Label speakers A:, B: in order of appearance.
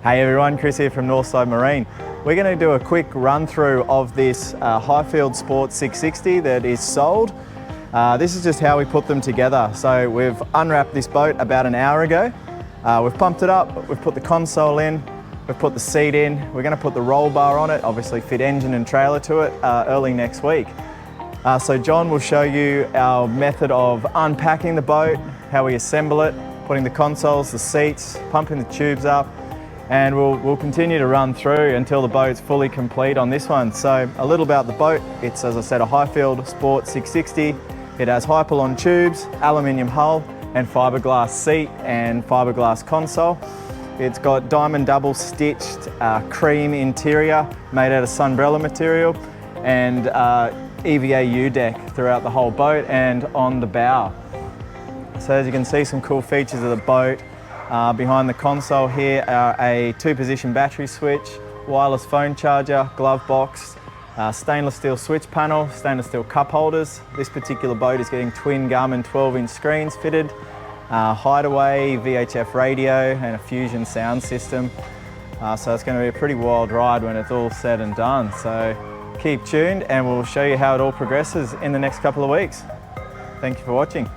A: Hey everyone, Chris here from Northside Marine. We're going to do a quick run through of this Highfield Sport 660 that is sold. This is just how we put them together. So we've unwrapped this boat about an hour ago. We've pumped it up, we've put the console in, we've put the seat in, we're going to put the roll bar on it, obviously fit engine and trailer to it early next week. So John will show you our method of unpacking the boat, how we assemble it, putting the consoles, the seats, pumping the tubes up, and we'll continue to run through until the boat's fully complete on this one. So a little about the boat. It's, as I said, a Highfield Sport 660. It has Hypalon tubes, aluminium hull, and fiberglass seat and fiberglass console. It's got diamond double stitched cream interior made out of sunbrella material, and EVA U-deck throughout the whole boat and on the bow. So as you can see, some cool features of the boat. Behind the console here are a 2-position battery switch, wireless phone charger, glove box, stainless steel switch panel, stainless steel cup holders. This particular boat is getting twin Garmin 12-inch screens fitted, hideaway, VHF radio and a Fusion sound system. So it's going to be a pretty wild ride when it's all said and done. So keep tuned and we'll show you how it all progresses in the next couple of weeks. Thank you for watching.